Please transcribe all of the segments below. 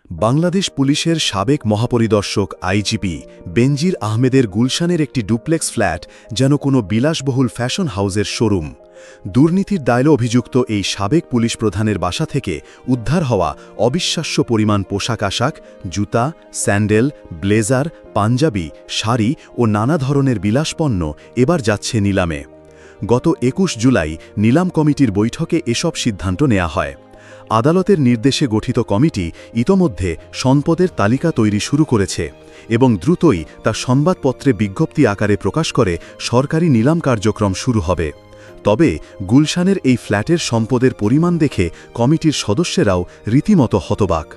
বাংলাদেশ পুলিশের সাবেক মহাপরিদর্শক আইজিপি বেনজির আহমেদের গুলশানের একটি ডুপ্লেক্স ফ্ল্যাট যেন কোনো বিলাসবহুল ফ্যাশন হাউসের শোরুম। দুর্নীতির দায়ে অভিযুক্ত এই সাবেক পুলিশ প্রধানের বাসা থেকে উদ্ধার হওয়া অবিশ্বাস্য পরিমাণ পোশাক আশাক, জুতা, স্যান্ডেল, ব্লেজার, পাঞ্জাবি, শাড়ি ও নানা ধরনের বিলাসপণ্য এবার যাচ্ছে নিলামে। গত ২১ জুলাই নিলাম কমিটির বৈঠকে এসব সিদ্ধান্ত নেওয়া হয়। আদালতের নির্দেশে গঠিত কমিটি ইতোমধ্যে সম্পদের তালিকা তৈরি শুরু করেছে এবং দ্রুতই তা সংবাদপত্রে বিজ্ঞপ্তি আকারে প্রকাশ করে সরকারি নিলাম কার্যক্রম শুরু হবে। তবে গুলশানের এই ফ্ল্যাটের সম্পদের পরিমাণ দেখে কমিটির সদস্যরাও রীতিমতো হতবাক।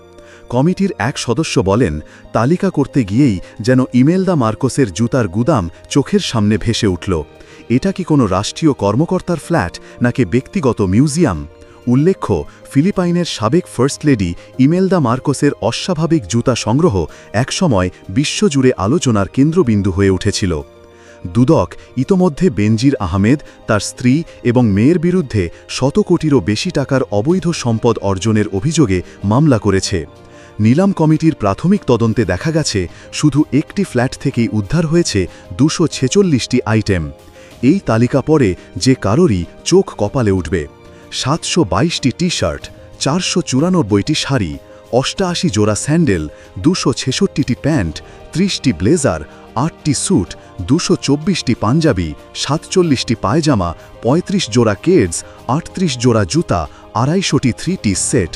কমিটির এক সদস্য বলেন, তালিকা করতে গিয়েই যেন ইমেলদা মার্কোসের জুতার গুদাম চোখের সামনে ভেসে উঠল। এটা কি কোনো রাষ্ট্রীয় কর্মকর্তার ফ্ল্যাট নাকি ব্যক্তিগত মিউজিয়াম? উল্লেখ্য, ফিলিপাইনের সাবেক ফার্স্ট লেডি ইমেলদা মার্কোসের অস্বাভাবিক জুতা সংগ্রহ একসময় বিশ্বজুড়ে আলোচনার কেন্দ্রবিন্দু হয়ে উঠেছিল। দুদক ইতোমধ্যে বেনজির আহমেদ, তার স্ত্রী এবং মেয়ের বিরুদ্ধে শত কোটিরও বেশি টাকার অবৈধ সম্পদ অর্জনের অভিযোগে মামলা করেছে। নিলাম কমিটির প্রাথমিক তদন্তে দেখা গেছে, শুধু একটি ফ্ল্যাট থেকেই উদ্ধার হয়েছে ২৪৬টি আইটেম। এই তালিকা পড়ে যে কারোরই চোখ কপালে উঠবে। ৭২২টি টি শার্ট, ৪৯৪টি শাড়ি, ৮৮ জোড়া স্যান্ডেল, ২৬৬টি প্যান্ট, ৩০টি ব্লেজার, ৮টি স্যুট, ২২৪টি পাঞ্জাবি, ৪৭টি পায়জামা, ৩৫ জোড়া কেডস, ৩৮ জোড়া জুতা, ২৫০টি 3-piece সেট।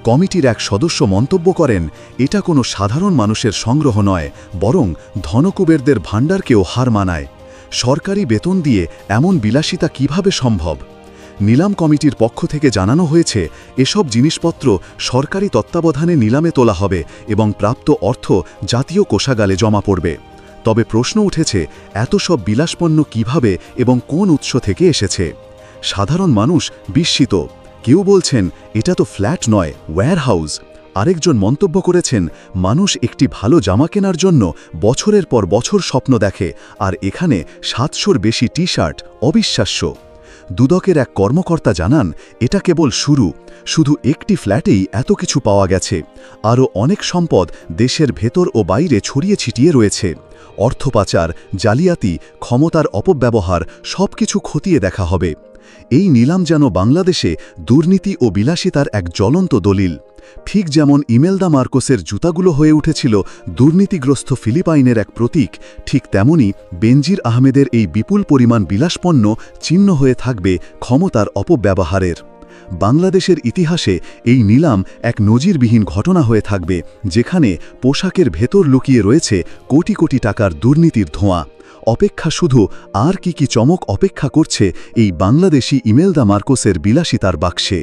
কমিটির এক সদস্য মন্তব্য করেন, এটা কোনো সাধারণ মানুষের সংগ্রহ নয়, বরং ধনকুবেরদের ভাণ্ডারকেও হার মানায়। সরকারি বেতন দিয়ে এমন বিলাসিতা কিভাবে সম্ভব? নিলাম কমিটির পক্ষ থেকে জানানো হয়েছে, এসব জিনিসপত্র সরকারি তত্ত্বাবধানে নিলামে তোলা হবে এবং প্রাপ্ত অর্থ জাতীয় কোষাগারে জমা পড়বে। তবে প্রশ্ন উঠেছে, এত সব বিলাসপণ্য কিভাবে এবং কোন উৎস থেকে এসেছে? সাধারণ মানুষ বিস্মিত। কেউ বলছেন, এটা তো ফ্ল্যাট নয়, ওয়্যারহাউস। আরেকজন মন্তব্য করেছেন, মানুষ একটি ভালো জামা কেনার জন্য বছরের পর বছর স্বপ্ন দেখে, আর এখানে ৭০০-র বেশি টি শার্ট, অবিশ্বাস্য। দুদকের এক কর্মকর্তা জানান, এটা কেবল শুধু একটি ফ্ল্যাটেই এত কিছু পাওয়া গেছে। আরও অনেক সম্পদ দেশের ভেতর ও বাইরে ছড়িয়ে ছিটিয়ে রয়েছে। অর্থপাচার, জালিয়াতি, ক্ষমতার অপব্যবহার সবকিছু খতিয়ে দেখা হবে। এই নিলাম যেন বাংলাদেশে দুর্নীতি ও বিলাসিতার এক জ্বলন্ত দলিল। ঠিক যেমন ইমেলদা মার্কোসের জুতাগুলো হয়ে উঠেছিল দুর্নীতিগ্রস্ত ফিলিপাইনের এক প্রতীক, ঠিক তেমনি বেনজির আহমেদের এই বিপুল পরিমাণ বিলাসপণ্য চিহ্ন হয়ে থাকবে ক্ষমতার অপব্যবহারের। বাংলাদেশের ইতিহাসে এই নিলাম এক নজিরবিহীন ঘটনা হয়ে থাকবে, যেখানে পোশাকের ভেতর লুকিয়ে রয়েছে কোটি কোটি টাকার দুর্নীতির ধোঁয়া। অপেক্ষা শুধু, আর কি চমক অপেক্ষা করছে এই বাংলাদেশি ইমেলদা মার্কোসের বিলাসিতার বাক্সে।